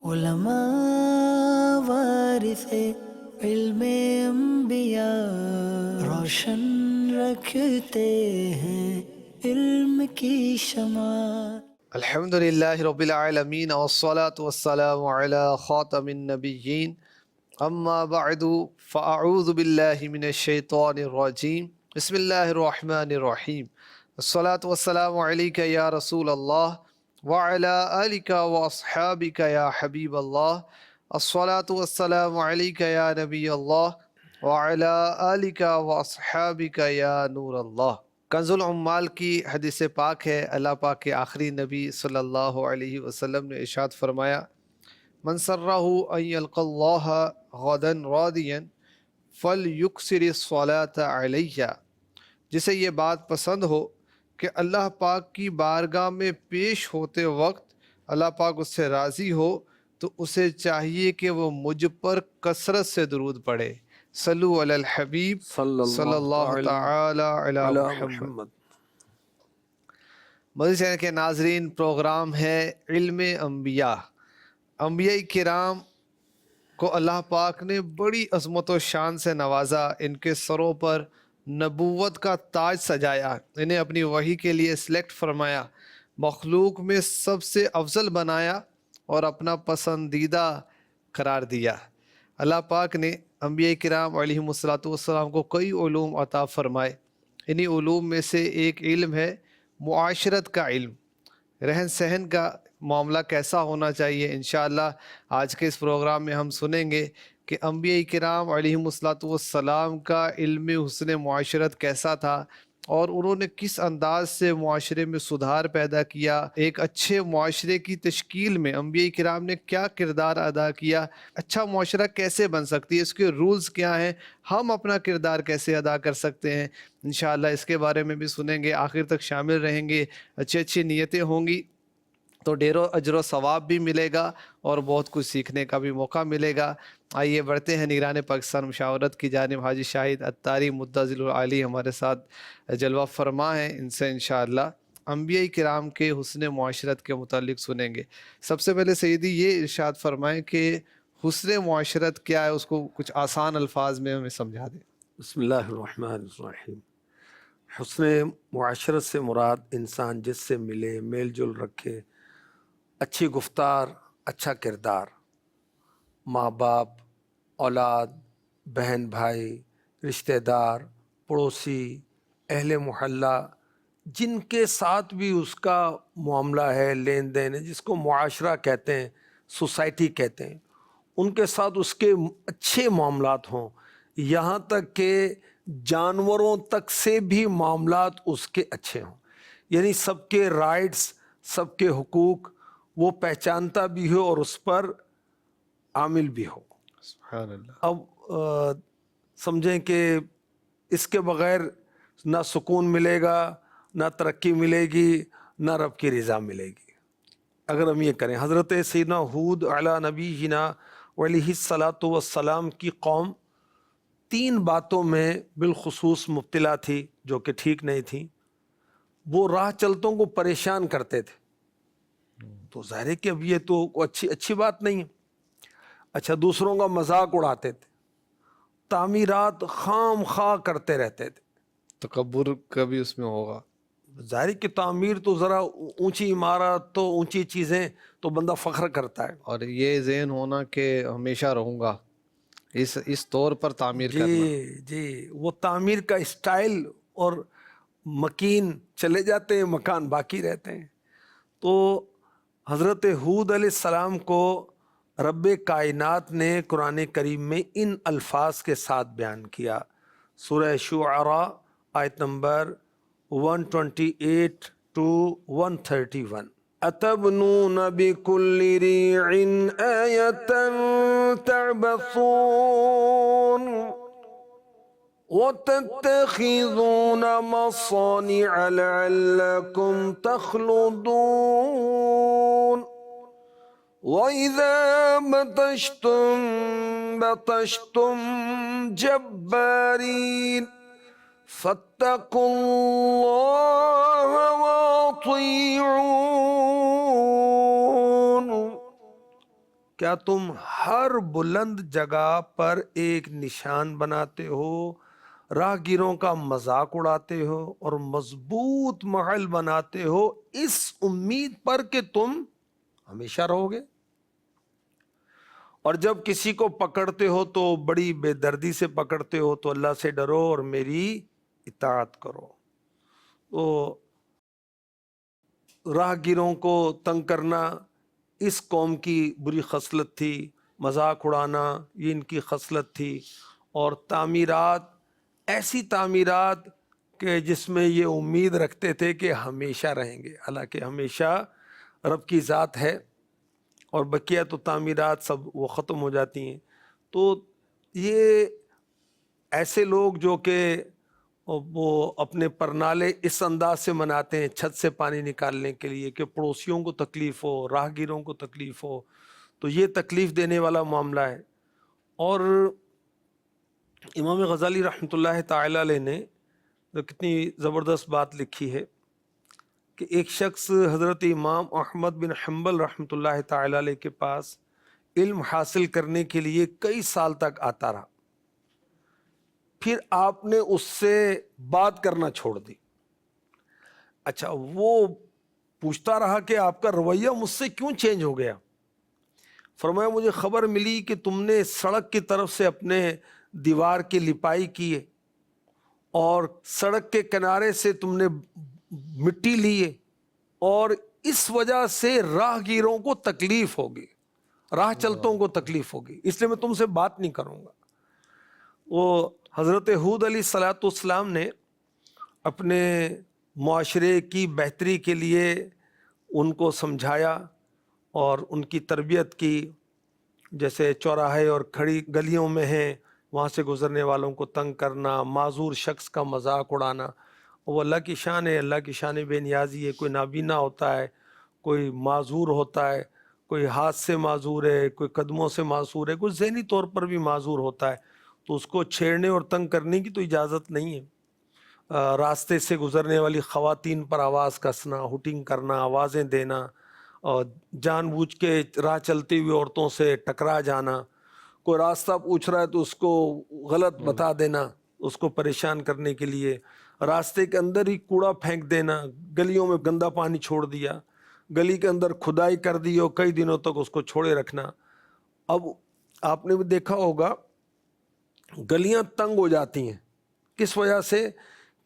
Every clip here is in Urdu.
علماء وارث علم انبیاء، روشن رکھتے ہیں علم کی شمع۔ الحمدللہ رب العالمین والصلاة والسلام علی خاتم النبیین، اما بعد فاعوذ باللہ من الشیطان الرجیم، بسم اللہ الرحمن الرحیم۔ الصلاة والسلام علیک یا رسول اللہ وعلی آلک واصحابک یا حبیب اللہ، الصلاة والسلام علیک یا نبی اللہ وعلی آلک واصحابک یا نور اللہ۔ کنز العمال کی حدیث پاک ہے، اللہ پاک کے آخری نبی صلی اللہ علیہ وسلم نے ارشاد فرمایا، من سرہ ان یلقى اللہ غدا راضیا فلیکثر الصلاۃ علیہ، جسے یہ بات پسند ہو کہ اللہ پاک کی بارگاہ میں پیش ہوتے وقت اللہ پاک اس سے راضی ہو تو اسے چاہیے کہ وہ مجھ پر کثرت سے درود پڑھے۔ صلو علی الحبیب صلی اللہ تعالی علی محمد۔ مدنی چینل کے ناظرین، پروگرام ہے علم انبیاء۔ انبیاء کرام کو اللہ پاک نے بڑی عظمت و شان سے نوازا، ان کے سروں پر نبوت کا تاج سجایا، انہیں اپنی وحی کے لیے سلیکٹ فرمایا، مخلوق میں سب سے افضل بنایا اور اپنا پسندیدہ قرار دیا۔ اللہ پاک نے انبیاء کرام علیہم السلام کو کئی علوم عطا فرمائے۔ انہی علوم میں سے ایک علم ہے معاشرت کا علم، رہن سہن کا معاملہ کیسا ہونا چاہیے۔ انشاءاللہ آج کے اس پروگرام میں ہم سنیں گے کہ انبیاء کرام علیہم السلام کا علم حسن معاشرت کیسا تھا اور انہوں نے کس انداز سے معاشرے میں سدھار پیدا کیا، ایک اچھے معاشرے کی تشکیل میں انبیاء کرام نے کیا کردار ادا کیا، اچھا معاشرہ کیسے بن سکتی ہے، اس کے رولز کیا ہیں، ہم اپنا کردار کیسے ادا کر سکتے ہیں۔ انشاءاللہ اس کے بارے میں بھی سنیں گے، آخر تک شامل رہیں گے، اچھی نیتیں ہوں گی تو ڈھیر و اجر و ثواب بھی ملے گا اور بہت کچھ سیکھنے کا بھی موقع ملے گا۔ آئیے بڑھتے ہیں نگران پاکستان مشاورت کی جانب۔ حاجی شاہد اتاری مدظل العالی ہمارے ساتھ جلوہ فرما ہیں، ان سے انشاءاللہ انبیاء کرام کے حسن معاشرت کے متعلق سنیں گے۔ سب سے پہلے سیدی یہ ارشاد فرمائیں کہ حسن معاشرت کیا ہے، اس کو کچھ آسان الفاظ میں ہمیں سمجھا دیں۔ بسم اللہ الرحمن الرحیم۔ حسن معاشرت سے مراد انسان جس سے ملے، میل جول رکھے، اچھی گفتار، اچھا کردار، ماں باپ، اولاد، بہن بھائی، رشتہ دار، پڑوسی، اہل محلہ، جن کے ساتھ بھی اس کا معاملہ ہے، لین دین ہے، جس کو معاشرہ کہتے ہیں، سوسائٹی کہتے ہیں، ان کے ساتھ اس کے اچھے معاملات ہوں، یہاں تک کہ جانوروں تک سے بھی معاملات اس کے اچھے ہوں، یعنی سب کے رائٹس، سب کے حقوق وہ پہچانتا بھی ہو اور اس پر عامل بھی ہو۔ سبحان اللہ۔ اب سمجھیں کہ اس کے بغیر نہ سکون ملے گا، نہ ترقی ملے گی، نہ رب کی رضا ملے گی۔ اگر ہم یہ کریں، حضرت سیدنا ہود علی نبینا علیہ الصلاۃ والسلام کی قوم تین باتوں میں بالخصوص مبتلا تھی جو کہ ٹھیک نہیں تھیں۔ وہ راہ چلتوں کو پریشان کرتے تھے، تو ظاہر ہے کہ اب یہ تو اچھی بات نہیں ہے۔ اچھا، دوسروں کا مذاق اڑاتے تھے، تعمیرات خام خواہ کرتے رہتے تھے۔ تکبر کا بھی اس میں ہوگا۔ ظاہر کہ تعمیر تو ذرا اونچی عمارت تو اونچی چیزیں تو بندہ فخر کرتا ہے، اور یہ ذہن ہونا کہ ہمیشہ رہوں گا، اس طور پر تعمیر کرنا۔ جی وہ تعمیر کا اسٹائل اور مکین چلے جاتے ہیں، مکان باقی رہتے ہیں۔ تو حضرت ہود علیہ السلام کو رب کائنات نے قرآن کریم میں ان الفاظ کے ساتھ بیان کیا۔ سورہ شعراء آیت نمبر 128 to 131۔ أَتَبْنُونَ بِكُلِّ رِيعٍ آيَةً تَعْبَثُونَ وَتَتَّخِذُونَ مَصَانِعَ لَعَلَّكُمْ تَخْلُدُونَ وَإِذَا بَطَشْتُمْ جَبَّارِينَ فَاتَّقُوا اللَّهَ وَأَطِيعُونِ۔ کیا تم ہر بلند جگہ پر ایک نشان بناتے ہو، راہگیروں کا مذاق اڑاتے ہو اور مضبوط محل بناتے ہو اس امید پر کہ تم ہمیشہ رہو گے؟ اور جب کسی کو پکڑتے ہو تو بڑی بے دردی سے پکڑتے ہو، تو اللہ سے ڈرو اور میری اطاعت کرو۔ تو راہگیروں کو تنگ کرنا اس قوم کی بری خصلت تھی، مذاق اڑانا یہ ان کی خصلت تھی، اور تعمیرات ایسی تعمیرات کہ جس میں یہ امید رکھتے تھے کہ ہمیشہ رہیں گے، حالانکہ ہمیشہ رب کی ذات ہے، اور بقیہ تو تعمیرات سب وہ ختم ہو جاتی ہیں۔ تو یہ ایسے لوگ جو کہ وہ اپنے پرنالے اس انداز سے مناتے ہیں چھت سے پانی نکالنے کے لیے کہ پڑوسیوں کو تکلیف ہو، راہگیروں کو تکلیف ہو، تو یہ تکلیف دینے والا معاملہ ہے۔ اور امام غزالی رحمۃ اللہ تعالی علیہ نے کتنی زبردست بات لکھی ہے کہ ایک شخص حضرت امام احمد بن حنبل رحمۃ اللہ تعالی علیہ کے پاس علم حاصل کرنے کے لیے کئی سال تک آتا رہا، پھر آپ نے اس سے بات کرنا چھوڑ دی۔ اچھا، وہ پوچھتا رہا کہ آپ کا رویہ مجھ سے کیوں چینج ہو گیا؟ فرمایا مجھے خبر ملی کہ تم نے سڑک کی طرف سے اپنے دیوار کی لپائی کی ہے، اور سڑک کے کنارے سے تم نے مٹی لی ہے، اور اس وجہ سے راہگیروں کو تکلیف ہوگی، راہ چلتوں کو تکلیف ہوگی، اس لیے میں تم سے بات نہیں کروں گا۔ وہ حضرت ہود علیہ الصلوۃ والسلام نے اپنے معاشرے کی بہتری کے لیے ان کو سمجھایا اور ان کی تربیت کی، جیسے چوراہے اور کھڑی گلیوں میں ہیں وہاں سے گزرنے والوں کو تنگ کرنا، معذور شخص کا مذاق اڑانا، وہ اللہ کی شان ہے، اللہ کی شان بے نیازی ہے۔ کوئی نابینا ہوتا ہے، کوئی معذور ہوتا ہے، کوئی ہاتھ سے معذور ہے، کوئی قدموں سے معذور ہے، کوئی ذہنی طور پر بھی معذور ہوتا ہے، تو اس کو چھیڑنے اور تنگ کرنے کی تو اجازت نہیں ہے۔ راستے سے گزرنے والی خواتین پر آواز کسنا، ہوٹنگ کرنا، آوازیں دینا، اور جان بوجھ کے راہ چلتی ہوئی عورتوں سے ٹکرا جانا، کوئی راستہ پوچھ رہا ہے تو اس کو غلط بتا دینا اس کو پریشان کرنے کے لیے، راستے کے اندر ہی کوڑا پھینک دینا، گلیوں میں گندا پانی چھوڑ دیا، گلی کے اندر کھدائی کر دی اور کئی دنوں تک اس کو چھوڑے رکھنا۔ اب آپ نے بھی دیکھا ہوگا گلیاں تنگ ہو جاتی ہیں، کس وجہ سے؟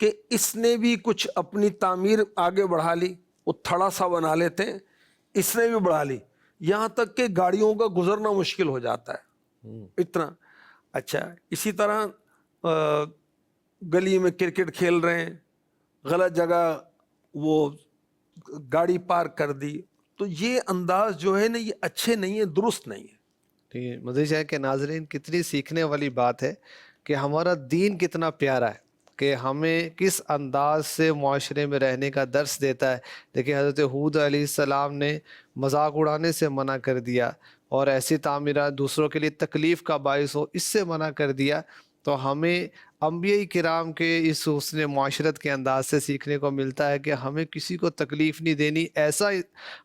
کہ اس نے بھی کچھ اپنی تعمیر آگے بڑھا لی، وہ تھڑا سا بنا لیتے ہیں، اس نے بھی بڑھا لی، یہاں تک کہ گاڑیوں کا گزرنا مشکل ہو جاتا ہے اتنا۔ اچھا، اسی طرح گلی میں کرکٹ کھیل رہے ہیں، غلط جگہ وہ گاڑی پارک کر دی، تو یہ انداز جو ہے نا یہ اچھے نہیں ہے، درست نہیں ہے۔ مزید ہے کہ ناظرین کتنی سیکھنے والی بات ہے کہ ہمارا دین کتنا پیارا ہے کہ ہمیں کس انداز سے معاشرے میں رہنے کا درس دیتا ہے۔ دیکھیں حضرت ہود علیہ السلام نے مذاق اڑانے سے منع کر دیا، اور ایسی تعمیرات دوسروں کے لیے تکلیف کا باعث ہو اس سے منع کر دیا۔ تو ہمیں انبیاء کرام کے اس حسن معاشرت کے انداز سے سیکھنے کو ملتا ہے کہ ہمیں کسی کو تکلیف نہیں دینی، ایسا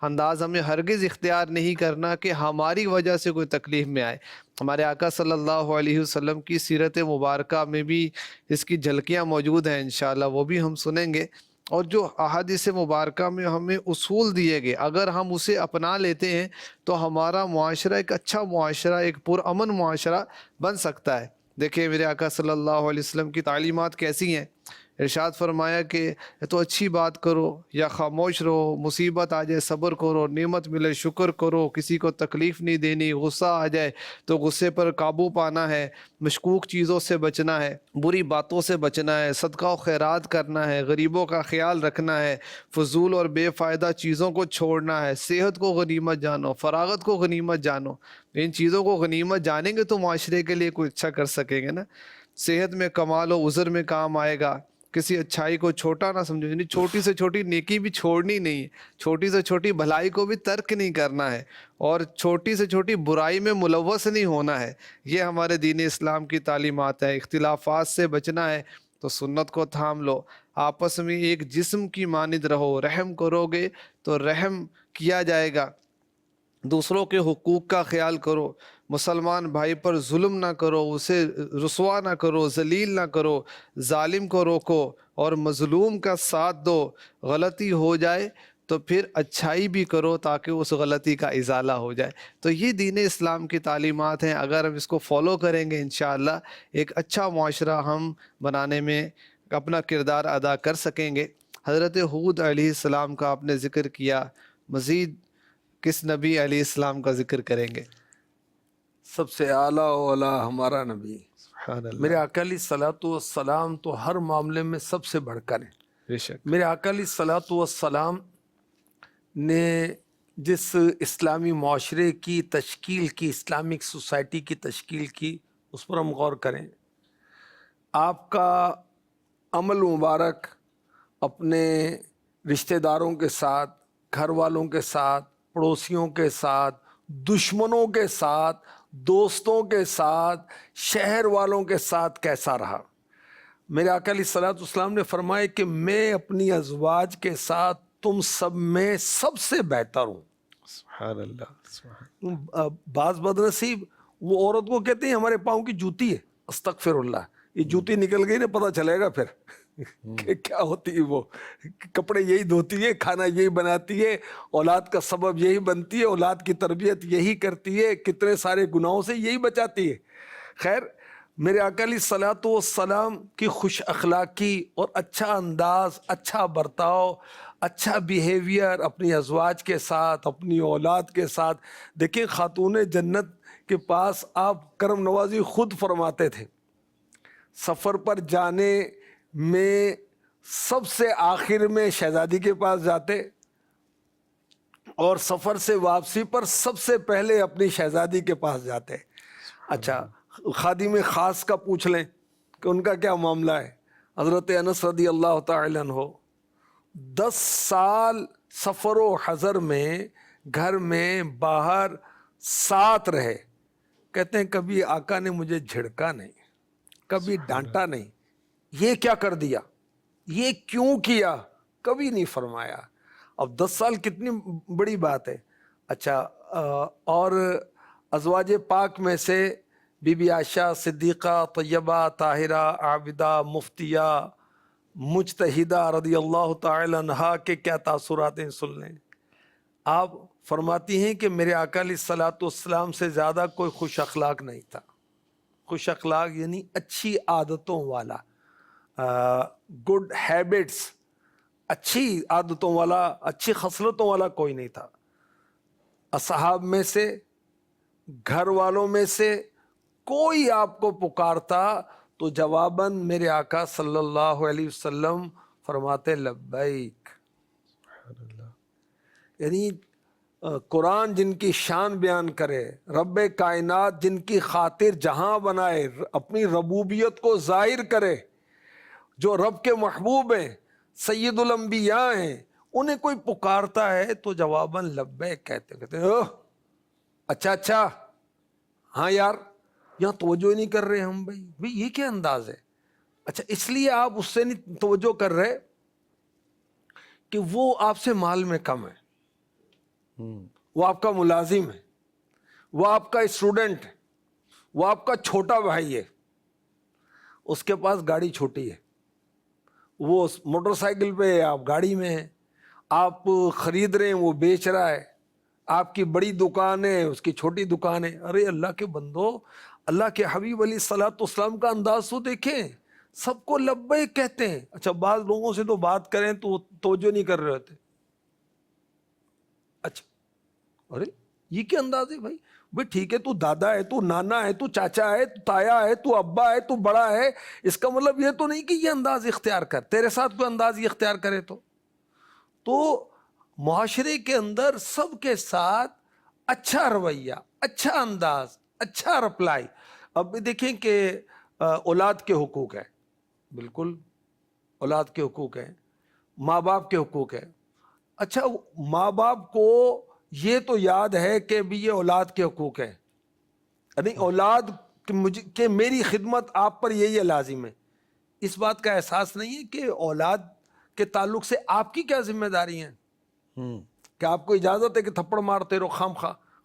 انداز ہمیں ہرگز اختیار نہیں کرنا کہ ہماری وجہ سے کوئی تکلیف میں آئے۔ ہمارے آقا صلی اللہ علیہ وسلم کی سیرت مبارکہ میں بھی اس کی جھلکیاں موجود ہیں، انشاءاللہ وہ بھی ہم سنیں گے۔ اور جو احادیث مبارکہ میں ہمیں اصول دیے گئے، اگر ہم اسے اپنا لیتے ہیں تو ہمارا معاشرہ ایک اچھا معاشرہ، ایک پرامن معاشرہ بن سکتا ہے۔ دیکھیں میرے آقا صلی اللہ علیہ وسلم کی تعلیمات کیسی ہیں۔ ارشاد فرمایا کہ تو اچھی بات کرو یا خاموش رہو، مصیبت آ جائے صبر کرو، نعمت ملے شکر کرو، کسی کو تکلیف نہیں دینی، غصہ آ جائے تو غصے پر قابو پانا ہے، مشکوک چیزوں سے بچنا ہے، بری باتوں سے بچنا ہے، صدقہ و خیرات کرنا ہے، غریبوں کا خیال رکھنا ہے، فضول اور بے فائدہ چیزوں کو چھوڑنا ہے، صحت کو غنیمت جانو، فراغت کو غنیمت جانو۔ ان چیزوں کو غنیمت جانیں گے تو معاشرے کے لیے کوئی اچھا کر سکیں گے نا۔ صحت میں کمال و عذر میں کام آئے گا، کسی اچھائی کو چھوٹا نہ سمجھو، یعنی چھوٹی سے چھوٹی نیکی بھی چھوڑنی نہیں ہے، چھوٹی سے چھوٹی بھلائی کو بھی ترک نہیں کرنا ہے، اور چھوٹی سے چھوٹی برائی میں ملوث نہیں ہونا ہے۔ یہ ہمارے دین اسلام کی تعلیمات ہے۔ اختلافات سے بچنا ہے تو سنت کو تھام لو، آپس میں ایک جسم کی مانند رہو، رحم کرو گے تو رحم کیا جائے گا، دوسروں کے حقوق کا خیال کرو، مسلمان بھائی پر ظلم نہ کرو، اسے رسوا نہ کرو، ذلیل نہ کرو، ظالم کو روکو اور مظلوم کا ساتھ دو۔ غلطی ہو جائے تو پھر اچھائی بھی کرو تاکہ اس غلطی کا ازالہ ہو جائے۔ تو یہ دین اسلام کی تعلیمات ہیں، اگر ہم اس کو فالو کریں گے انشاءاللہ ایک اچھا معاشرہ ہم بنانے میں اپنا کردار ادا کر سکیں گے۔ حضرت ہود علیہ السلام کا آپ نے ذکر کیا، مزید کس نبی علیہ السلام کا ذکر کریں گے؟ سب سے اعلیٰ اولا ہمارا نبی سبحان اللہ، میرے آقا علیہ الصلوۃ والسلام تو ہر معاملے میں سب سے بڑھ کر ہیں۔ بے شک، میرے آقا علیہ الصلوۃ والسلام نے جس اسلامی معاشرے کی تشکیل کی، اسلامک سوسائٹی کی تشکیل کی، اس پر ہم غور کریں۔ آپ کا عمل مبارک اپنے رشتہ داروں کے ساتھ، گھر والوں کے ساتھ، پڑوسیوں کے ساتھ، دشمنوں کے ساتھ، دوستوں کے ساتھ، شہر والوں کے ساتھ کیسا رہا؟ میرے آقا علیہ الصلوۃ والسلام نے فرمایا کہ میں اپنی ازواج کے ساتھ تم سب میں سب سے بہتر ہوں۔ سبحان اللہ، سبحان بعض بدنصیب وہ عورت کو کہتے ہیں ہمارے پاؤں کی جوتی ہے، استغفر اللہ، یہ جوتی نکل گئی نا پتہ چلے گا پھر کہ کیا ہوتی ہے۔ وہ کپڑے یہی دھوتی ہے، کھانا یہی بناتی ہے، اولاد کا سبب یہی بنتی ہے، اولاد کی تربیت یہی کرتی ہے، کتنے سارے گناہوں سے یہی بچاتی ہے۔ خیر، میرے آقا علیہ الصلوۃ والسلام کی خوش اخلاقی اور اچھا انداز، اچھا برتاؤ، اچھا بیہیویئر اپنی ازواج کے ساتھ، اپنی اولاد کے ساتھ۔ دیکھیں خاتون جنت کے پاس آپ کرم نوازی خود فرماتے تھے، سفر پر جانے میں سب سے آخر میں شہزادی کے پاس جاتے اور سفر سے واپسی پر سب سے پہلے اپنی شہزادی کے پاس جاتے۔ اچھا، خادم خاص کا پوچھ لیں کہ ان کا کیا معاملہ ہے۔ حضرت انس رضی اللہ تعالی عنہ 10 سال سفر و حضر میں گھر میں باہر ساتھ رہے، کہتے ہیں کبھی آقا نے مجھے جھڑکا نہیں، کبھی ڈانٹا نہیں، یہ کیا کر دیا، یہ کیوں کیا، کبھی نہیں فرمایا۔ اب 10 سال کتنی بڑی بات ہے۔ اچھا، اور ازواج پاک میں سے بی بی عائشہ صدیقہ طیبہ طاہرہ عابدہ مفتیہ مجتہدہ رضی اللہ تعالی عنہا کے کیا تاثرات ہیں سن لیں۔ آپ فرماتی ہیں کہ میرے آقا علیہ الصلوۃ والسلام سے زیادہ کوئی خوش اخلاق نہیں تھا۔ خوش اخلاق یعنی اچھی عادتوں والا، گڈ ہیبٹس، اچھی عادتوں والا، اچھی خصلتوں والا کوئی نہیں تھا۔ اصحاب میں سے، گھر والوں میں سے کوئی آپ کو پکارتا تو جواباً میرے آقا صلی اللہ علیہ وسلم فرماتے لبیک۔ یعنی قرآن جن کی شان بیان کرے، رب کائنات جن کی خاطر جہاں بنائے، اپنی ربوبیت کو ظاہر کرے، جو رب کے محبوب ہیں، سید الانبیاء ہیں، انہیں کوئی پکارتا ہے تو جواباً لبیک کہتے اوہ اچھا ہاں یار، یہاں توجہ نہیں کر رہے ہم، بھائی یہ کیا انداز ہے؟ اچھا، اس لیے آپ اس سے نہیں توجہ کر رہے کہ وہ آپ سے مال میں کم ہے، وہ آپ کا ملازم ہے، وہ آپ کا اسٹوڈنٹ ہے، وہ آپ کا چھوٹا بھائی ہے، اس کے پاس گاڑی چھوٹی ہے، وہ موٹر سائیکل پہ ہے، آپ گاڑی میں ہیں، آپ خرید رہے ہیں، وہ بیچ رہا ہے، آپ کی بڑی دکان ہے، اس کی چھوٹی دکان ہے۔ ارے اللہ کے بندو، اللہ کے حبیب علیہ الصلوۃ والسلام کا انداز تو دیکھیں، سب کو لبیک کہتے ہیں۔ اچھا، بعض لوگوں سے تو بات کریں تو وہ توجہ نہیں کر رہے ہوتے۔ اچھا، ارے یہ کیا انداز ہے بھائی؟ بھائی ٹھیک ہے، تو دادا ہے، تو نانا ہے، تو چاچا ہے، تو تایا ہے، تو ابا ہے، تو بڑا ہے، اس کا مطلب یہ تو نہیں کہ یہ انداز اختیار کر، تیرے ساتھ کوئی انداز یہ اختیار کرے تو معاشرے کے اندر سب کے ساتھ اچھا رویہ، اچھا انداز، اچھا رپلائی۔ اب دیکھیں کہ اولاد کے حقوق ہیں، بالکل اولاد کے حقوق ہیں، ماں باپ کے حقوق ہیں۔ اچھا، ماں باپ کو یہ تو یاد ہے کہ بھی یہ اولاد کے حقوق ہیں، یعنی اولاد کہ میری خدمت آپ پر یہی لازم ہے، اس بات کا احساس نہیں ہے کہ اولاد کے تعلق سے آپ کی کیا ذمہ داری ہیں، کہ آپ کو اجازت ہے کہ تھپڑ مارتے رہو خام خواہ،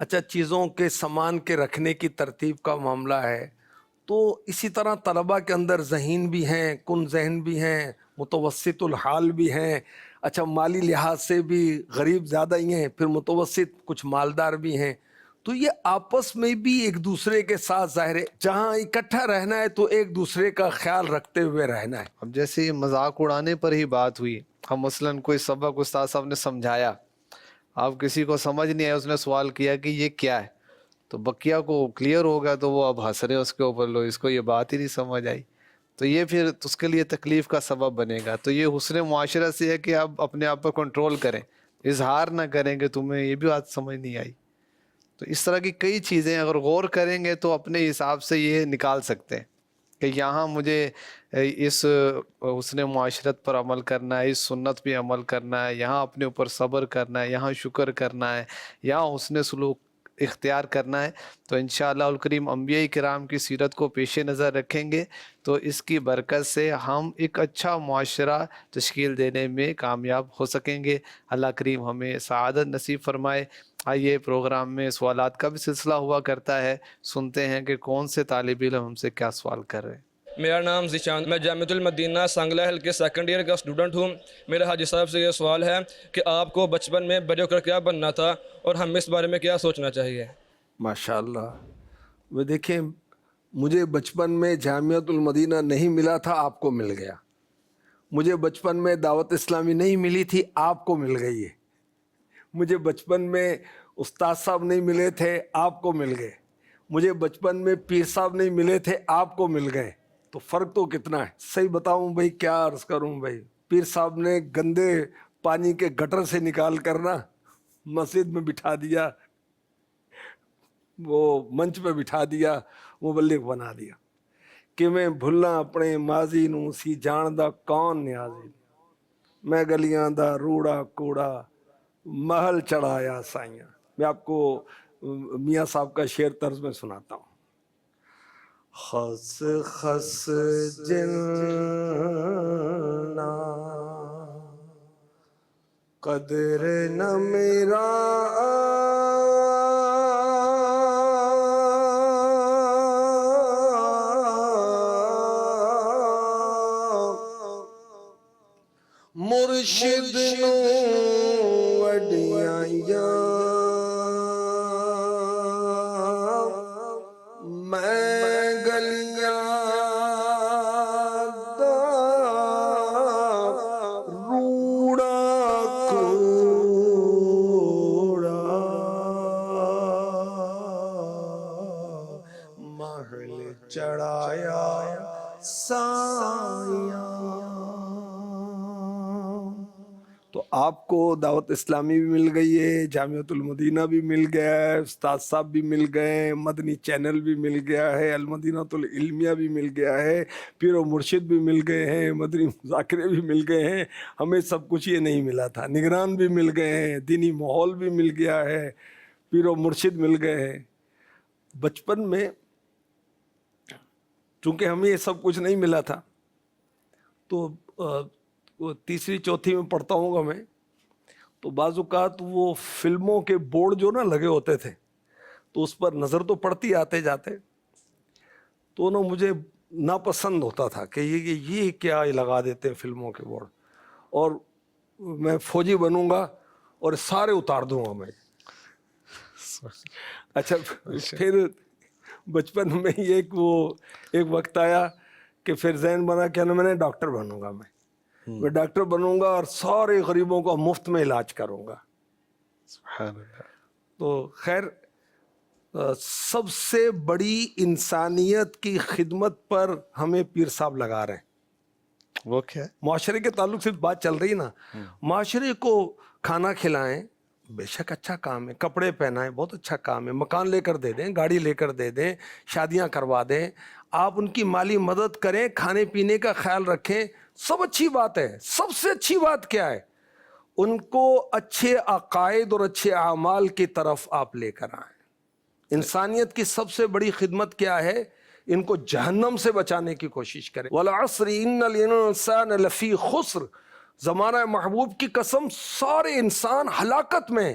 اچھا چیزوں کے سامان کے رکھنے کی ترتیب کا معاملہ ہے، تو اسی طرح طلباء کے اندر ذہین بھی ہیں، کن ذہن بھی ہیں، متوسط الحال بھی ہیں، اچھا مالی لحاظ سے بھی غریب زیادہ ہی ہیں، پھر متوسط کچھ مالدار بھی ہیں، تو یہ آپس میں بھی ایک دوسرے کے ساتھ ظاہر ہے جہاں اکٹھا رہنا ہے تو ایک دوسرے کا خیال رکھتے ہوئے رہنا ہے۔ اب جیسے یہ مذاق اڑانے پر ہی بات ہوئی، ہم مثلاً کوئی سبق استاد صاحب نے سمجھایا، اب کسی کو سمجھ نہیں آیا، اس نے سوال کیا کہ یہ کیا ہے، تو بقیہ کو کلیئر ہوگا تو وہ اب ہنس رہے ہیں اس کے اوپر، لو اس کو یہ بات ہی نہیں سمجھ آئی، تو یہ پھر اس کے لیے تکلیف کا سبب بنے گا۔ تو یہ حسن معاشرت سے ہے کہ آپ اپنے آپ پر کنٹرول کریں، اظہار نہ کریں کہ تمہیں یہ بھی بات سمجھ نہیں آئی۔ تو اس طرح کی کئی چیزیں اگر غور کریں گے تو اپنے حساب سے یہ نکال سکتے ہیں کہ یہاں مجھے اس حسن معاشرت پر عمل کرنا ہے، اس سنت پہ عمل کرنا ہے، یہاں اپنے اوپر صبر کرنا ہے، یہاں شکر کرنا ہے، یہاں حسن سلوک اختیار کرنا ہے۔ تو انشاءاللہ الکریم انبیاء کرام کی سیرت کو پیش نظر رکھیں گے تو اس کی برکت سے ہم ایک اچھا معاشرہ تشکیل دینے میں کامیاب ہو سکیں گے۔ اللہ کریم ہمیں سعادت نصیب فرمائے۔ آئیے پروگرام میں سوالات کا بھی سلسلہ ہوا کرتا ہے، سنتے ہیں کہ کون سے طالب علم ہم سے کیا سوال کر رہے ہیں۔ میرا نام ذیشان، میں جامعۃ المدینہ سانگلہ ہلکے سیکنڈ ایئر کا اسٹوڈنٹ ہوں۔ میرا حاجی صاحب سے یہ سوال ہے کہ آپ کو بچپن میں بڑے ہو کر کیا بننا تھا اور ہم اس بارے میں کیا سوچنا چاہیے؟ ماشاءاللہ، وہ دیکھیں مجھے بچپن میں جامعۃ المدینہ نہیں ملا تھا، آپ کو مل گیا۔ مجھے بچپن میں دعوت اسلامی نہیں ملی تھی، آپ کو مل گئی ہے۔ مجھے بچپن میں استاد صاحب نہیں ملے تھے، آپ کو مل گئے۔ مجھے بچپن میں پیر صاحب نہیں ملے تھے، آپ کو مل گئے۔ تو فرق تو کتنا ہے، صحیح بتاؤں بھائی، کیا عرض کروں بھائی، پیر صاحب نے گندے پانی کے گٹر سے نکال کر نا مسجد میں بٹھا دیا، وہ منچ پہ بٹھا دیا، مبلغ بنا دیا کہ میں بھلنا اپنے ماضی نوں سی جاندا کون نیازی، میں گلیاں دا روڑا کوڑا محل چڑھایا سائیاں۔ میں آپ کو میاں صاحب کا شعر طرز میں سناتا ہوں۔ خس خس جلنا قدر نہ میرا مرشد نو وڈیاں میں گلیاں دا روڑا کوڑا محل چڑھایا سایاں۔ تو آپ کو دعوت اسلامی بھی مل گئی ہے، جامعۃ المدینہ بھی مل گیا ہے، استاد صاحب بھی مل گئے ہیں، مدنی چینل بھی مل گیا ہے، المدینۃ العلمیہ بھی مل گیا ہے، پیر و مرشد بھی مل گئے ہیں، مدنی مذاکرے بھی مل گئے ہیں۔ ہمیں سب کچھ یہ نہیں ملا تھا، نگران بھی مل گئے ہیں، دینی ماحول بھی مل گیا ہے، پیر و مرشد مل گئے ہیں۔ بچپن میں چونکہ ہمیں یہ سب کچھ نہیں ملا تھا، تو وہ تیسری چوتھی میں پڑھتا ہوں گا میں، تو بعض اوقات وہ فلموں کے بورڈ جو نا لگے ہوتے تھے تو اس پر نظر تو پڑتی آتے جاتے، تو نا مجھے ناپسند ہوتا تھا کہ یہ کیا لگا دیتے ہیں فلموں کے بورڈ، اور میں فوجی بنوں گا اور سارے اتار دوں گا میں۔ اچھا پھر بچپن میں ایک وقت آیا کہ پھر ذہن بنا کہ میں نے ڈاکٹر بنوں گا، میں ڈاکٹر بنوں گا اور سارے غریبوں کو مفت میں علاج کروں گا۔ سبحان اللہ۔ تو خیر سب سے بڑی انسانیت کی خدمت پر ہمیں پیر صاحب لگا رہے ہیں۔ وہ کیا ہے؟ معاشرے کے تعلق سے بات چل رہی نا، معاشرے کو کھانا کھلائیں، بے شک اچھا کام ہے، کپڑے پہنائیں، بہت اچھا کام ہے، مکان لے کر دے دیں، گاڑی لے کر دے دیں، شادیاں کروا دیں، آپ ان کی مالی مدد کریں، کھانے پینے کا خیال رکھیں، سب اچھی بات ہے۔ سب سے اچھی بات کیا ہے؟ ان کو اچھے عقائد اور اچھے اعمال کی طرف آپ لے کر آئیں۔ انسانیت کی سب سے بڑی خدمت کیا ہے؟ ان کو جہنم سے بچانے کی کوشش کریں۔ وَالْعَصْرِ إِنَّ الْإِنسَانَ لَفِي خُسْرٍ، زمانہ محبوب کی قسم، سارے انسان ہلاکت میں،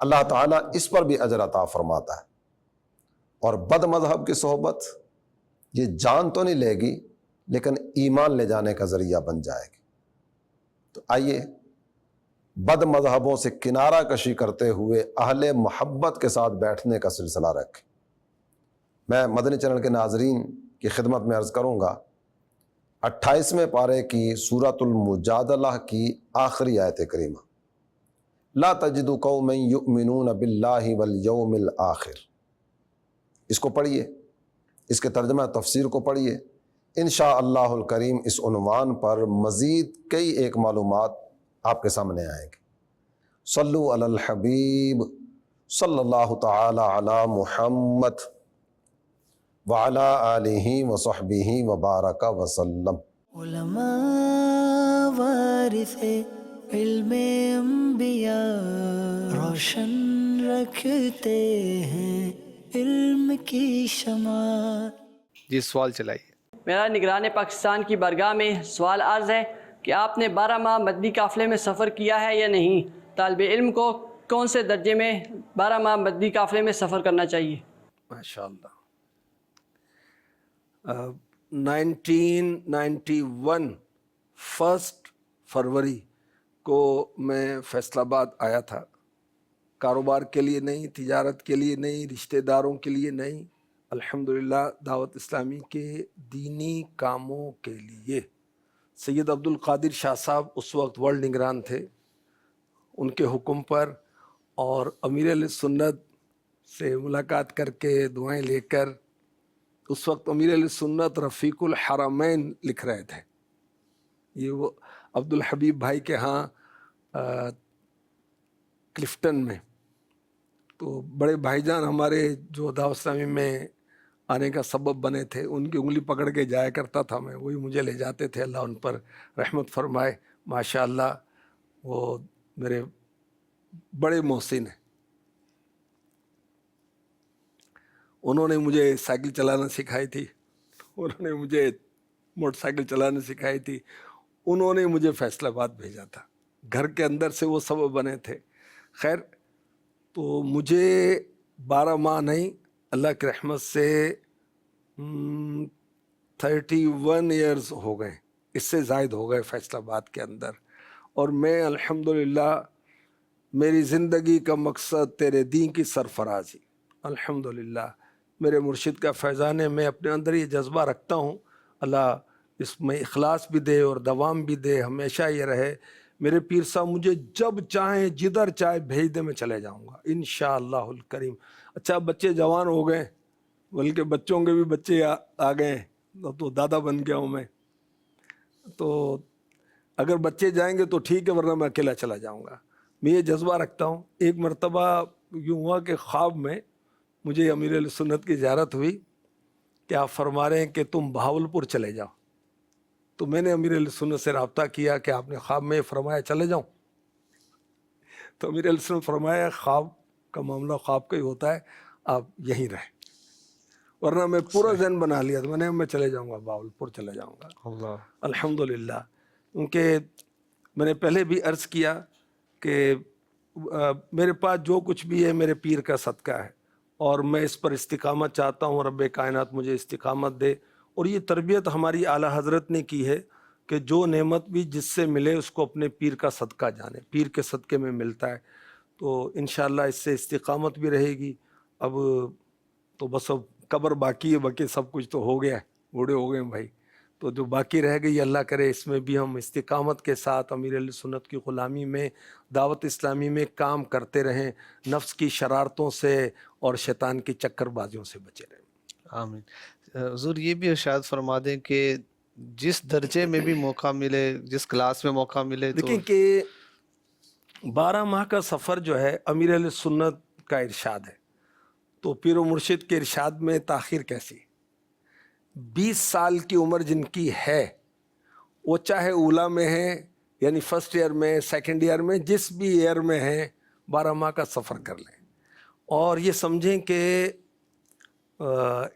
اللہ تعالیٰ اس پر بھی اجر عطا فرماتا ہے۔ اور بد مذہب کی صحبت یہ جان تو نہیں لے گی لیکن ایمان لے جانے کا ذریعہ بن جائے گی۔ تو آئیے بد مذہبوں سے کنارہ کشی کرتے ہوئے اہل محبت کے ساتھ بیٹھنے کا سلسلہ رکھیں۔ میں مدنی چینل کے ناظرین کی خدمت میں عرض کروں گا 28ویں پارے کی سورۃ المجادلہ کی آخری آیت کریمہ، لا تجد قوما یؤمنون باللہ والیوم الآخر، اس کو پڑھیے، اس کے ترجمہ تفسیر کو پڑھیے۔ انشاءاللہ الکریم اس عنوان پر مزید کئی ایک معلومات آپ کے سامنے آئیں گی۔ صلو علی الحبیب صلی اللہ تعالی علی محمد وعلی آلہ وصحبہ وبارک وسلم۔ علماء وارث علم انبیاء، روشن رکھتے ہیں علم کی شمع۔ جی سوال چلائیے۔ میرا نگران پاکستان کی بارگاہ میں سوال عرض ہے کہ آپ نے 12 ماہ مدنی قافلے میں سفر کیا ہے یا نہیں؟ طالب علم کو کون سے درجے میں 12 ماہ مدنی قافلے میں سفر کرنا چاہیے؟ ماشاءاللہ 1991 1 فروری کو میں فیصل آباد آیا تھا، کاروبار کے لیے نہیں، تجارت کے لیے نہیں، رشتہ داروں کے لیے نہیں، الحمدللہ دعوت اسلامی کے دینی کاموں کے لیے۔ سید عبد القادر شاہ صاحب اس وقت ورلڈ نگران تھے، ان کے حکم پر اور امیر علیہ سنت سے ملاقات کر کے دعائیں لے کر، اس وقت امیر علیہ سنت رفیق الحرمین لکھ رہے تھے، یہ وہ عبد الحبیب بھائی کے ہاں کلفٹن میں۔ تو بڑے بھائی جان ہمارے جو دعوت اسلامی میں آنے کا سبب بنے تھے، ان کی انگلی پکڑ کے جایا کرتا تھا میں، وہی مجھے لے جاتے تھے، اللہ ان پر رحمت فرمائے۔ ماشاءاللہ وہ میرے بڑے محسن ہیں، انہوں نے مجھے سائیکل چلانا سکھائی تھی، انہوں نے مجھے موٹر سائیکل چلانا سکھائی تھی، انہوں نے مجھے فیصل آباد بھیجا تھا، گھر کے اندر سے وہ سبب بنے تھے۔ خیر، تو مجھے 12 ماہ نہیں، اللہ کی رحمت سے 31 ایئرز ہو گئے، اس سے زائد ہو گئے فیصل آباد کے اندر، اور میں الحمدللہ میری زندگی کا مقصد تیرے دین کی سرفرازی، الحمدللہ میرے مرشد کا فیضان ہے، میں اپنے اندر یہ جذبہ رکھتا ہوں، اللہ اس میں اخلاص بھی دے اور دوام بھی دے، ہمیشہ یہ رہے۔ میرے پیر صاحب مجھے جب چاہیں جدھر چاہے بھیج دے، میں چلے جاؤں گا انشاءاللہ الکریم۔ اچھا بچے جوان ہو گئے، بلکہ بچوں کے بھی بچے آ گئے ہیں، تو دادا بن گیا ہوں میں، تو اگر بچے جائیں گے تو ٹھیک ہے، ورنہ میں اکیلا چلا جاؤں گا۔ میں یہ جذبہ رکھتا ہوں۔ ایک مرتبہ یوں ہوا کہ خواب میں مجھے امیر علیہ سنت کی زیارت ہوئی کہ آپ فرما رہے ہیں کہ تم بہاولپور چلے جاؤ، تو میں نے امیر علیہ سنت سے رابطہ کیا کہ آپ نے خواب میں فرمایا چلے جاؤں، تو امیر علیہ سنت فرمایا خواب کا معاملہ خواب کا ہی ہوتا ہے، آپ یہیں رہیں، ورنہ میں پورا ذہن بنا لیا تھا، میں چلے جاؤں گا، بہاولپور چلے جاؤں گا۔ اللہ الحمدللہ، کیونکہ میں نے پہلے بھی عرض کیا کہ میرے پاس جو کچھ بھی ہے میرے پیر کا صدقہ ہے، اور میں اس پر استقامت چاہتا ہوں، رب کائنات مجھے استقامت دے۔ اور یہ تربیت ہماری اعلیٰ حضرت نے کی ہے کہ جو نعمت بھی جس سے ملے اس کو اپنے پیر کا صدقہ جانے، پیر کے صدقے میں ملتا ہے، تو انشاءاللہ اس سے استقامت بھی رہے گی۔ اب تو بس اب قبر باقی ہے، باقی سب کچھ تو ہو گیا ہے، بوڑھے ہو گئے ہیں بھائی، تو جو باقی رہ گئی اللہ کرے اس میں بھی ہم استقامت کے ساتھ امیر علیہ سنت کی غلامی میں، دعوت اسلامی میں کام کرتے رہیں، نفس کی شرارتوں سے اور شیطان کی چکر بازیوں سے بچے رہیں۔ آمین۔ حضور یہ بھی ارشاد فرما دیں کہ جس درجے میں بھی موقع ملے، جس کلاس میں موقع ملے، تو دیکھیں کہ 12 ماہ کا سفر جو ہے امیر علیہ سنت کا ارشاد ہے، تو پیر و مرشد کے ارشاد میں تاخیر کیسی؟ 20 سال کی عمر جن کی ہے وہ چاہے اولا میں ہے، یعنی فرسٹ ایئر میں، سیکنڈ ایئر میں، جس بھی ایئر میں ہیں 12 ماہ کا سفر کر لیں، اور یہ سمجھیں کہ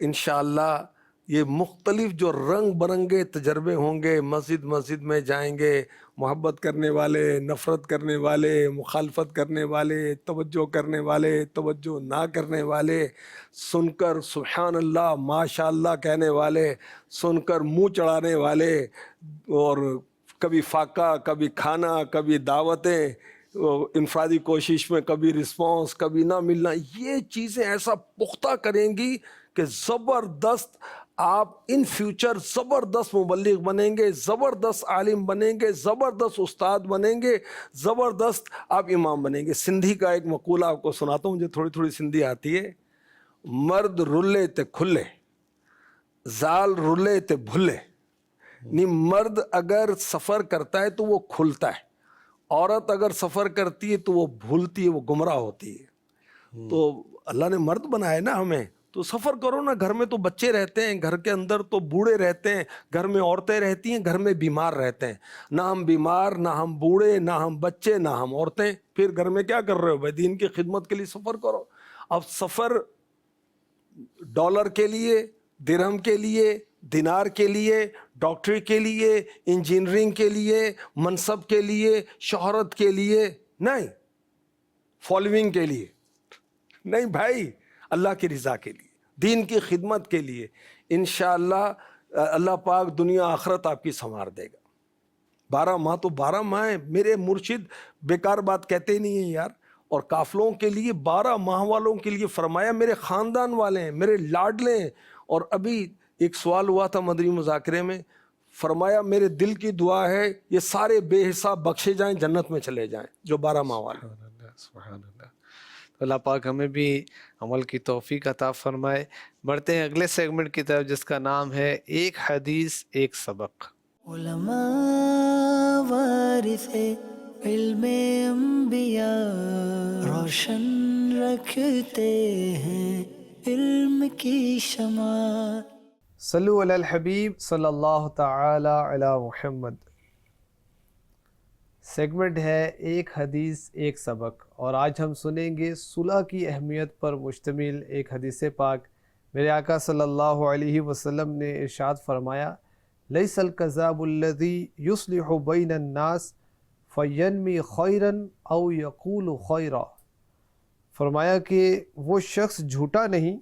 انشاءاللہ یہ مختلف جو رنگ برنگے تجربے ہوں گے، مسجد میں جائیں گے، محبت کرنے والے، نفرت کرنے والے، مخالفت کرنے والے، توجہ کرنے والے، توجہ نہ کرنے والے، سن کر سبحان اللہ ماشاء اللہ کہنے والے، سن کر منہ چڑھانے والے، اور کبھی فاقہ، کبھی کھانا، کبھی دعوتیں، انفرادی کوشش میں کبھی رسپانس، کبھی نہ ملنا، یہ چیزیں ایسا پختہ کریں گی کہ زبردست آپ ان فیوچر زبردست مبلغ بنیں گے، زبردست عالم بنیں گے، زبردست استاد بنیں گے، زبردست آپ امام بنیں گے۔ سندھی کا ایک مقولہ آپ کو سناتا ہوں، مجھے تھوڑی تھوڑی سندھی آتی ہے۔ مرد رلے تے کھلے، زال رلے تے بھلے۔ نہیں، مرد اگر سفر کرتا ہے تو وہ کھلتا ہے، عورت اگر سفر کرتی ہے تو وہ بھولتی ہے، وہ گمراہ ہوتی ہے۔ تو اللہ نے مرد بنایا ہے نا ہمیں، تو سفر کرو نا۔ گھر میں تو بچے رہتے ہیں، گھر کے اندر تو بوڑھے رہتے ہیں، گھر میں عورتیں رہتی ہیں، گھر میں بیمار رہتے ہیں۔ نہ ہم بیمار، نہ ہم بوڑھے، نہ ہم بچے، نہ ہم عورتیں، پھر گھر میں کیا کر رہے ہو بھائی؟ دین کی خدمت کے لیے سفر کرو۔ اب سفر ڈالر کے لیے، درہم کے لیے، دینار کے لیے، ڈاکٹری کے لیے، انجینئرنگ کے لیے، منصب کے لیے، شہرت کے لیے نہیں، فالوئنگ کے لیے نہیں بھائی، اللہ کی رضا کے لیے، دین کی خدمت کے لیے۔ انشاءاللہ اللہ پاک دنیا آخرت آپ کی سنوار دے گا۔ 12 ماہ تو 12 ماہ ہیں، میرے مرشد بیکار بات کہتے ہی نہیں ہیں یار۔ اور قافلوں کے لیے 12 ماہ والوں کے لیے فرمایا میرے خاندان والے ہیں، میرے لاڈلے ہیں۔ اور ابھی ایک سوال ہوا تھا مدنی مذاکرے میں، فرمایا میرے دل کی دعا ہے یہ سارے بے حساب بخشے جائیں، جنت میں چلے جائیں جو 12 ماہ والے۔ سبحان اللہ۔ تو اللہ پاک ہمیں بھی عمل کی توفیق عطا فرمائے۔ بڑھتے ہیں اگلے سیگمنٹ کی طرف جس کا نام ہے ایک حدیث ایک سبق۔ علماء وارث علم انبیاء، روشن رکھتے ہیں علم کی شمع۔ صلو علی الحبیب صلی اللہ تعالی علی محمد۔ سیگمنٹ ہے ایک حدیث ایک سبق، اور آج ہم سنیں گے صلح کی اہمیت پر مشتمل ایک حدیث پاک۔ میرے آقا صلی اللہ علیہ وسلم نے ارشاد فرمایا، لیس الکذاب الذی یصلح بین الناس فینمی خیرا او یقول خیرا۔ فرمایا کہ وہ شخص جھوٹا نہیں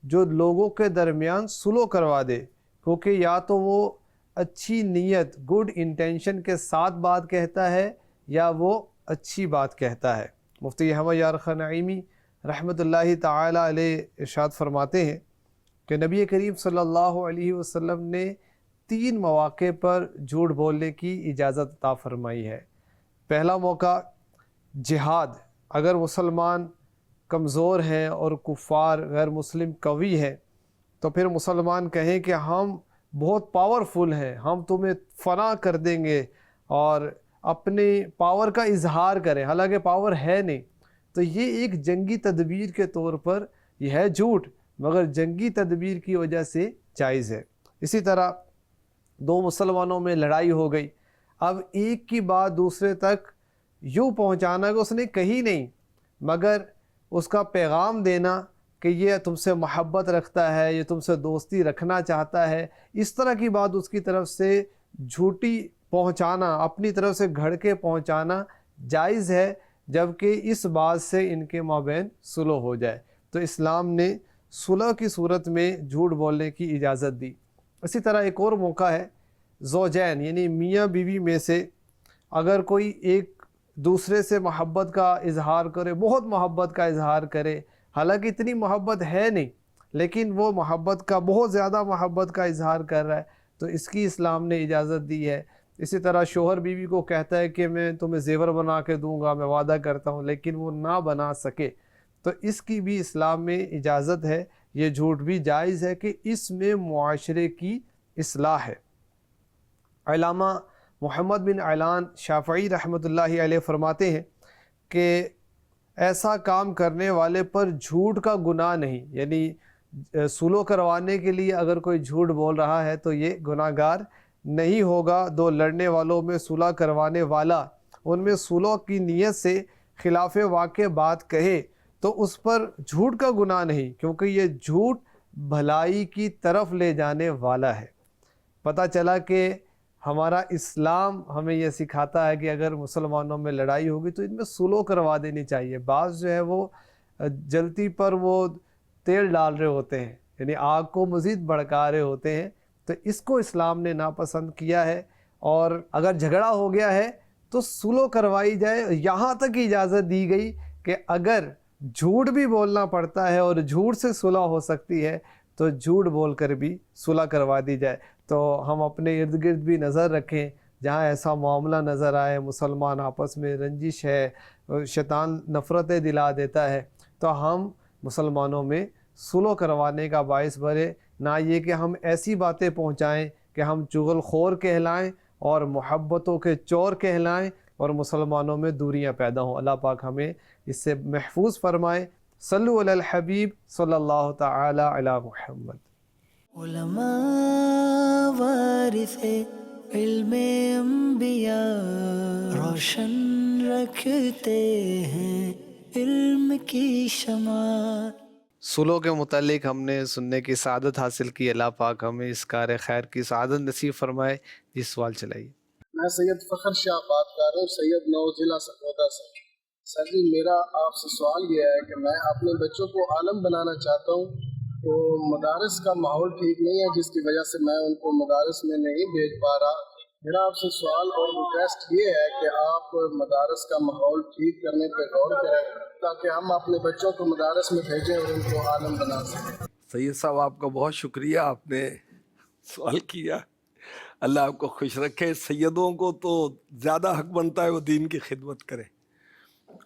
جو لوگوں کے درمیان صلح کروا دے، کیونکہ یا تو وہ اچھی نیت، گڈ انٹینشن کے ساتھ بات کہتا ہے یا وہ اچھی بات کہتا ہے۔ مفتی احمد یار خان نعیمی رحمۃ اللہ تعالی علیہ ارشاد فرماتے ہیں کہ نبی کریم صلی اللہ علیہ وسلم نے 3 مواقع پر جھوٹ بولنے کی اجازت عطا فرمائی ہے۔ پہلا موقع جہاد، اگر مسلمان کمزور ہیں اور کفار غیر مسلم قوی ہیں تو پھر مسلمان کہیں کہ ہم بہت پاورفل ہیں، ہم تمہیں فنا کر دیں گے، اور اپنے پاور کا اظہار کریں حالانکہ پاور ہے نہیں، تو یہ ایک جنگی تدبیر کے طور پر یہ ہے جھوٹ، مگر جنگی تدبیر کی وجہ سے جائز ہے۔ اسی طرح 2 مسلمانوں میں لڑائی ہو گئی، اب ایک کی بات دوسرے تک یوں پہنچانا کہ اس نے کہی نہیں، مگر اس کا پیغام دینا کہ یہ تم سے محبت رکھتا ہے، یہ تم سے دوستی رکھنا چاہتا ہے، اس طرح کی بات اس کی طرف سے جھوٹی پہنچانا، اپنی طرف سے گھڑ کے پہنچانا جائز ہے، جبکہ اس بات سے ان کے مابین صلح ہو جائے۔ تو اسلام نے صلح کی صورت میں جھوٹ بولنے کی اجازت دی۔ اسی طرح ایک اور موقع ہے، زوجین یعنی میاں بیوی میں سے اگر کوئی ایک دوسرے سے محبت کا اظہار کرے، بہت محبت کا اظہار کرے، حالانکہ اتنی محبت ہے نہیں، لیکن وہ محبت کا بہت زیادہ محبت کا اظہار کر رہا ہے، تو اس کی اسلام نے اجازت دی ہے۔ اسی طرح شوہر بیوی کو کہتا ہے کہ میں تمہیں زیور بنا کے دوں گا، میں وعدہ کرتا ہوں، لیکن وہ نہ بنا سکے، تو اس کی بھی اسلام میں اجازت ہے۔ یہ جھوٹ بھی جائز ہے کہ اس میں معاشرے کی اصلاح ہے۔ علامہ محمد بن علان شافعی رحمۃ اللہ علیہ فرماتے ہیں کہ ایسا کام کرنے والے پر جھوٹ کا گناہ نہیں، یعنی صلح کروانے کے لیے اگر کوئی جھوٹ بول رہا ہے تو یہ گناہ گار نہیں ہوگا۔ 2 لڑنے والوں میں صلح کروانے والا ان میں صلح کی نیت سے خلاف واقع بات کہے تو اس پر جھوٹ کا گناہ نہیں، کیونکہ یہ جھوٹ بھلائی کی طرف لے جانے والا ہے۔ پتہ چلا کہ ہمارا اسلام ہمیں یہ سکھاتا ہے کہ اگر مسلمانوں میں لڑائی ہوگی تو ان میں صلح کروا دینی چاہیے۔ بعض جو ہے وہ جلتی پر وہ تیل ڈال رہے ہوتے ہیں، یعنی آگ کو مزید بھڑکا رہے ہوتے ہیں، تو اس کو اسلام نے ناپسند کیا ہے۔ اور اگر جھگڑا ہو گیا ہے تو صلح کروائی جائے، یہاں تک اجازت دی گئی کہ اگر جھوٹ بھی بولنا پڑتا ہے اور جھوٹ سے صلح ہو سکتی ہے تو جھوٹ بول کر بھی صلح کروا دی جائے۔ تو ہم اپنے ارد گرد بھی نظر رکھیں، جہاں ایسا معاملہ نظر آئے، مسلمان آپس میں رنجش ہے، شیطان نفرتیں دلا دیتا ہے، تو ہم مسلمانوں میں صلح کروانے کا باعث بنے، نہ یہ کہ ہم ایسی باتیں پہنچائیں کہ ہم چغل خور کہلائیں اور محبتوں کے چور کہلائیں اور مسلمانوں میں دوریاں پیدا ہوں۔ اللہ پاک ہمیں اس سے محفوظ فرمائے۔ صلو علی الحبیب صلی اللہ تعالی علی محمد۔ علماء وارث علم انبیاء، روشن رکھتے ہیں علم کی شمع۔ صلح کے متعلق ہم نے سننے کی سعادت حاصل کی۔ اللہ پاک ہمیں اس کار خیر کی سعادت نصیب فرمائے۔ جس سوال چلائیے۔ میں سید فخر شاہ بات کر رہا ہوں، سید نو ضلع سرگودا سے۔ سر جی میرا آپ سے سوال یہ ہے کہ میں اپنے بچوں کو عالم بنانا چاہتا ہوں، تو مدارس کا ماحول ٹھیک نہیں ہے، جس کی وجہ سے میں ان کو مدارس میں نہیں بھیج پا رہا۔ میرا آپ سے سوال اور ریکویسٹ یہ ہے کہ آپ مدارس کا ماحول ٹھیک کرنے پہ غور کریں تاکہ ہم اپنے بچوں کو مدارس میں بھیجیں اور ان کو عالم بنا سکیں۔ سید صاحب آپ کا بہت شکریہ، آپ نے سوال کیا۔ اللہ آپ کو خوش رکھے۔ سیدوں کو تو زیادہ حق بنتا ہے وہ دین کی خدمت کریں،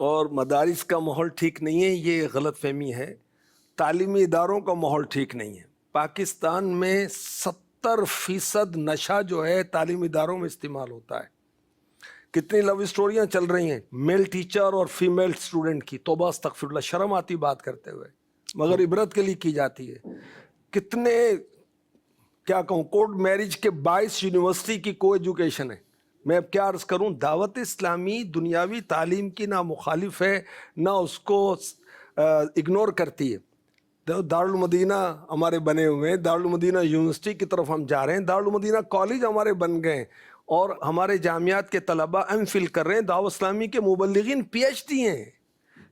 اور مدارس کا ماحول ٹھیک نہیں ہے، یہ غلط فہمی ہے۔ تعلیمی اداروں کا ماحول ٹھیک نہیں ہے۔ پاکستان میں 70% نشہ جو ہے تعلیمی اداروں میں استعمال ہوتا ہے۔ کتنی لو اسٹوریاں چل رہی ہیں میل ٹیچر اور فیمیل اسٹوڈنٹ کی، توبہ استغفر اللہ، شرم آتی بات کرتے ہوئے، مگر عبرت کے لیے کی جاتی ہے۔ کتنے کیا کہوں، کورٹ میرج کے 22 یونیورسٹی کی کو ایجوکیشن ہے۔ میں اب کیا عرض کروں، دعوت اسلامی دنیاوی تعلیم کی نہ مخالف ہے نہ اس کو اگنور کرتی ہے۔ دارالمدینہ ہمارے بنے ہوئے ہیں، دارالمدینہ یونیورسٹی کی طرف ہم جا رہے ہیں، دارالمدینہ کالج ہمارے بن گئے ہیں، اور ہمارے جامعات کے طلباء ایم فل کر رہے ہیں، دعوت اسلامی کے مبلغین پی ایچ ڈی ہیں۔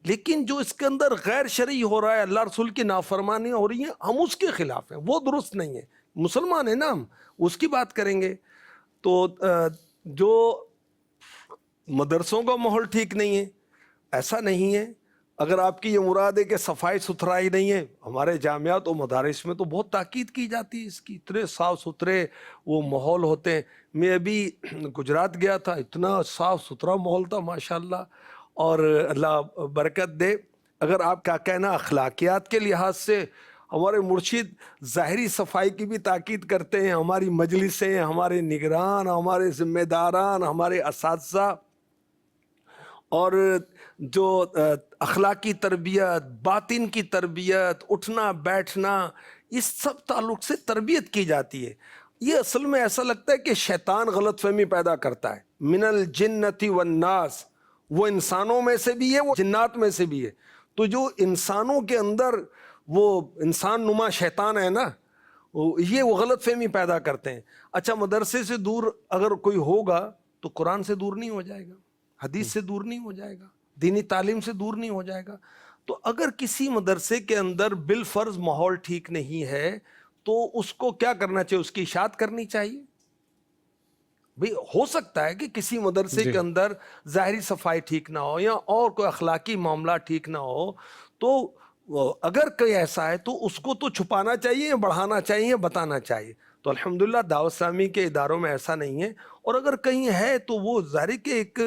لیکن جو اس کے اندر غیر شرعی ہو رہا ہے، اللہ رسول کی نافرمانیاں ہو رہی ہیں، ہم اس کے خلاف ہیں، وہ درست نہیں ہے۔ مسلمان ہیں نا ہم، اس کی بات کریں گے۔ تو جو مدرسوں کا ماحول ٹھیک نہیں ہے، ایسا نہیں ہے۔ اگر آپ کی یہ مراد ہے کہ صفائی ستھرائی نہیں ہے، ہمارے جامعات و مدارس میں تو بہت تاکید کی جاتی ہے اس کی، اتنے صاف ستھرے وہ ماحول ہوتے ہیں۔ میں ابھی گجرات گیا تھا، اتنا صاف ستھرا ماحول تھا ماشاءاللہ، اور اللہ برکت دے۔ اگر آپ کا کہنا اخلاقیات کے لحاظ سے، ہمارے مرشد ظاہری صفائی کی بھی تاکید کرتے ہیں، ہماری مجلسیں، ہمارے نگران، ہمارے ذمہ داران، ہمارے اساتذہ، اور جو اخلاقی تربیت، باطن کی تربیت، اٹھنا بیٹھنا، اس سب تعلق سے تربیت کی جاتی ہے۔ یہ اصل میں ایسا لگتا ہے کہ شیطان غلط فہمی پیدا کرتا ہے۔ من الجنۃ والناس، وہ انسانوں میں سے بھی ہے، وہ جنات میں سے بھی ہے۔ تو جو انسانوں کے اندر وہ انسان نما شیطان ہے نا، یہ وہ غلط فہمی پیدا کرتے ہیں۔ اچھا، مدرسے سے دور اگر کوئی ہوگا تو قرآن سے دور نہیں ہو جائے گا، حدیث سے دور نہیں ہو جائے گا، دینی تعلیم سے دور نہیں ہو جائے گا۔ تو اگر کسی مدرسے کے اندر بالفرض ماحول ٹھیک نہیں ہے تو اس کو کیا کرنا چاہیے؟ اس کی اشاعت کرنی چاہیے۔ بھئی ہو سکتا ہے کہ کسی مدرسے کے اندر ظاہری صفائی ٹھیک نہ ہو یا اور کوئی اخلاقی معاملہ ٹھیک نہ ہو، تو اگر کوئی ایسا ہے تو اس کو تو چھپانا چاہیے، بڑھانا چاہیے، بتانا چاہیے۔ تو الحمدللہ دعوت اسلامی کے اداروں میں ایسا نہیں ہے، اور اگر کہیں ہے تو وہ ظاہر کہ ایک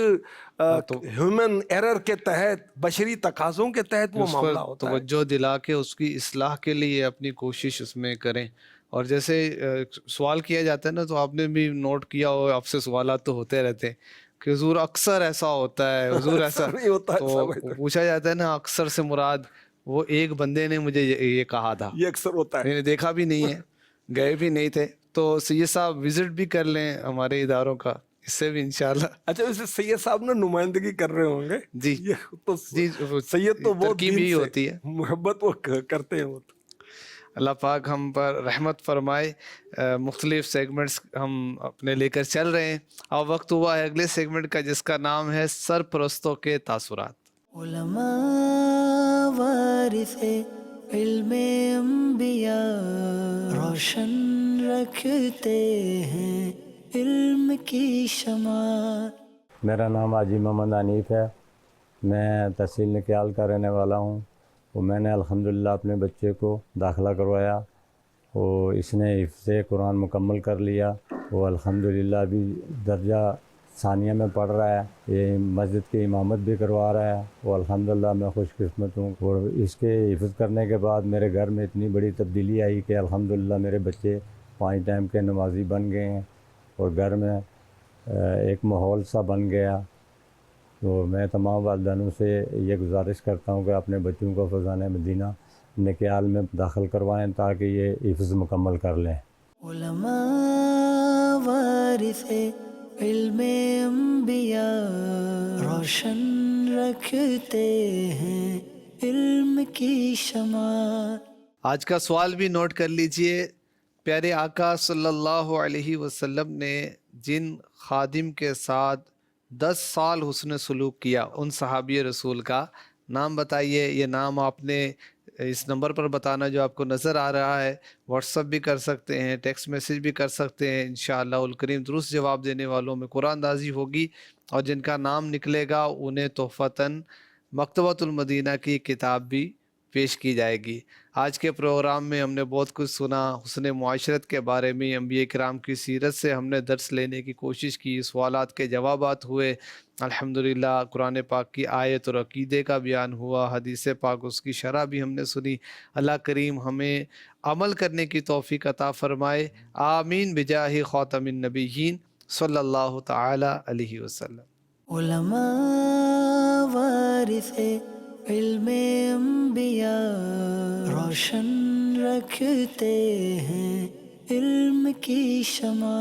ہیومن ایرر کے تحت، بشری تقاضوں کے تحت وہ معاملہ ہوتا ہے۔ توجہ دلا کے اس کی اصلاح کے لیے اپنی کوشش اس میں کریں۔ اور جیسے سوال کیا جاتا ہے نا، تو آپ نے بھی نوٹ کیا ہو، آپ سے سوالات تو ہوتے رہتے ہیں کہ حضور اکثر ایسا ہوتا ہے، حضور ایسا نہیں ہوتا، تو پوچھا جاتا ہے نا، اکثر سے مراد وہ ایک بندے نے مجھے یہ کہا تھا، یہ اکثر ہوتا ہے، میں نے دیکھا بھی نہیں ہے، گئے بھی نہیں تھے۔ تو سید صاحب وزٹ بھی کر لیں ہمارے اداروں کا، اس سے بھی انشاءاللہ۔ اچھا، ویسے سید صاحب نے نمائندگی کر رہے ہوں گے جی تو جی، سید تو وہ ترکیب دین ہی سے ہوتی ہے، محبت وہ کرتے ہیں۔ وہ اللہ پاک ہم پر رحمت فرمائے. مختلف سیگمنٹس ہم اپنے لے کر چل رہے ہیں. اب وقت ہوا ہے اگلے سیگمنٹ کا جس کا نام ہے سرپرستوں کے تاثرات. علماء وارث علم انبیاء روشن رکھتے ہیں علم کی شمع. میرا نام حاجی محمد حنیف ہے. میں تحصیل نکیال کا رہنے والا ہوں. وہ میں نے الحمدللہ اپنے بچے کو داخلہ کروایا. وہ اس نے حفظ قرآن مکمل کر لیا. وہ الحمدللہ ابھی درجہ ثانیہ میں پڑھ رہا ہے. یہ مسجد کی امامت بھی کروا رہا ہے. وہ الحمدللہ میں خوش قسمت ہوں. اور اس کے حفظ کرنے کے بعد میرے گھر میں اتنی بڑی تبدیلی آئی کہ الحمدللہ میرے بچے 5 ٹائم کے نمازی بن گئے ہیں اور گھر میں ایک ماحول سا بن گیا. تو میں تمام والدینوں سے یہ گزارش کرتا ہوں کہ اپنے بچوں کو فیضان مدینہ نکیال میں داخل کروائیں تاکہ یہ حفظ مکمل کر لیں. علماء وارث علم انبیاء روشن رکھتے ہیں علم کی شمع. آج کا سوال بھی نوٹ کر لیجئے. پیارے آقا صلی اللہ علیہ وسلم نے جن خادم کے ساتھ 10 سال حسن سلوک کیا ان صحابی رسول کا نام بتائیے. یہ نام آپ نے اس نمبر پر بتانا جو آپ کو نظر آ رہا ہے. واٹس ایپ بھی کر سکتے ہیں, ٹیکسٹ میسیج بھی کر سکتے ہیں. انشاءاللہ الکریم درست جواب دینے والوں میں قرآن اندازی ہوگی اور جن کا نام نکلے گا انہیں تحفتاً مکتبۃ المدینہ کی کتاب بھی پیش کی جائے گی. آج کے پروگرام میں ہم نے بہت کچھ سنا. حسن معاشرت کے بارے میں انبیاء کرام کی سیرت سے ہم نے درس لینے کی کوشش کی. سوالات کے جوابات ہوئے. الحمدللہ قرآن پاک کی آیت اور عقیدے کا بیان ہوا. حدیث پاک اس کی شرح بھی ہم نے سنی. اللہ کریم ہمیں عمل کرنے کی توفیق عطا فرمائے. آمین بجاہ خاتم النبیین صلی اللہ تعالی علیہ وسلم. علماء وارث علم انبیاء روشن رکھتے ہیں علم کی شمع.